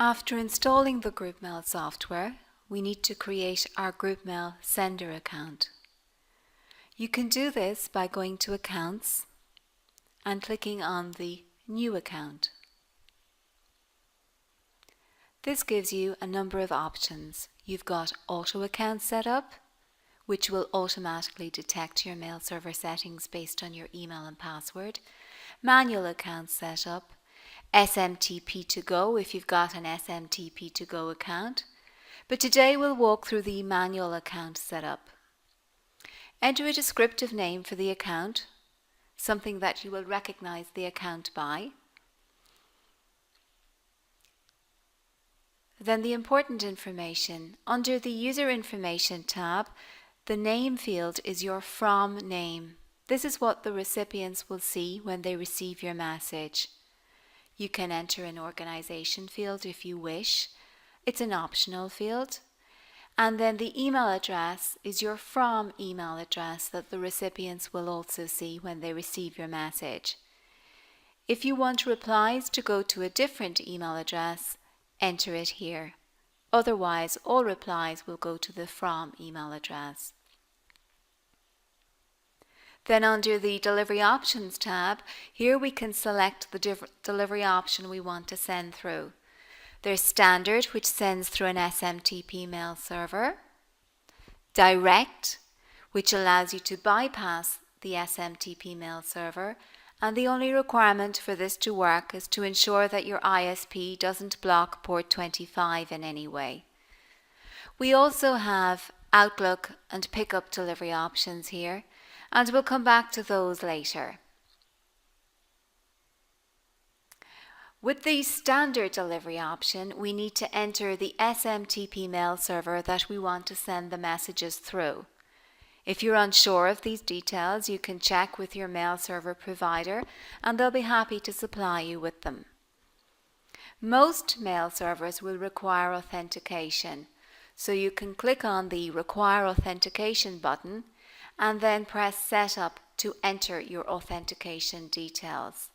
After installing the GroupMail software, we need to create our GroupMail sender account. You can do this by going to Accounts and clicking on the New Account. This gives you a number of options. You've got Auto Account Setup, which will automatically detect your mail server settings based on your email and password, Manual Account Setup, SMTP to go if you've got an SMTP to go account, but today we'll walk through the manual account setup. Enter a descriptive name for the account, something that you will recognize the account by. Then the important information. Under the User Information tab, the name field is your from name. This is what the recipients will see when they receive your message. You can enter an organization field if you wish. It's an optional field. And then the email address is your from email address that the recipients will also see when they receive your message. If you want replies to go to a different email address, enter it here. Otherwise, all replies will go to the from email address. Then under the Delivery Options tab, here we can select the delivery option we want to send through. There's Standard, which sends through an SMTP mail server. Direct, which allows you to bypass the SMTP mail server. And the only requirement for this to work is to ensure that your ISP doesn't block port 25 in any way. We also have Outlook and Pickup delivery options here, and we'll come back to those later. With the standard delivery option, we need to enter the SMTP mail server that we want to send the messages through. If you're unsure of these details, you can check with your mail server provider and they'll be happy to supply you with them. Most mail servers will require authentication, so you can click on the Require Authentication button and then press Setup to enter your authentication details.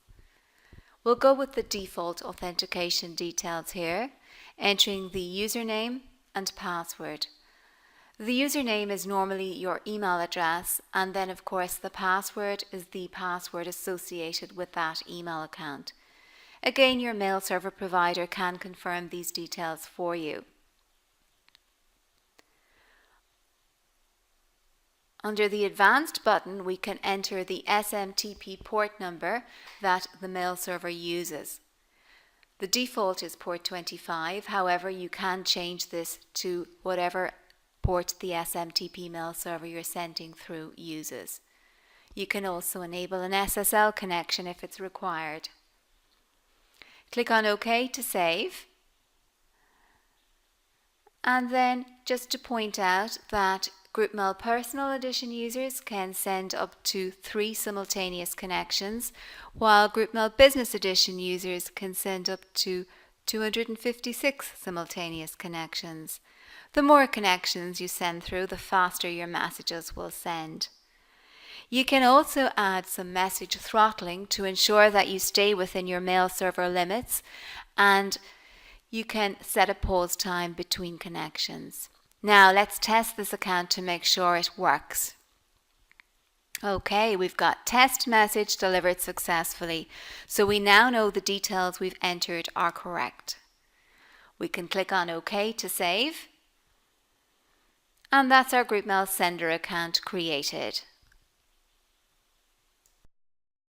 We'll go with the default authentication details here, entering the username and password. The username is normally your email address, and then of course the password is the password associated with that email account. Again, your mail server provider can confirm these details for you. Under the Advanced button, we can enter the SMTP port number that the mail server uses. The default is port 25, however you can change this to whatever port the SMTP mail server you're sending through uses. You can also enable an SSL connection if it's required. Click on OK to save. And then just to point out that GroupMail Personal Edition users can send up to 3 simultaneous connections, while GroupMail Business Edition users can send up to 256 simultaneous connections. The more connections you send through, the faster your messages will send. You can also add some message throttling to ensure that you stay within your mail server limits, and you can set a pause time between connections. Now let's test this account to make sure it works. Okay, we've got test message delivered successfully, so we now know the details we've entered are correct. We can click on OK to save, and that's our GroupMail sender account created.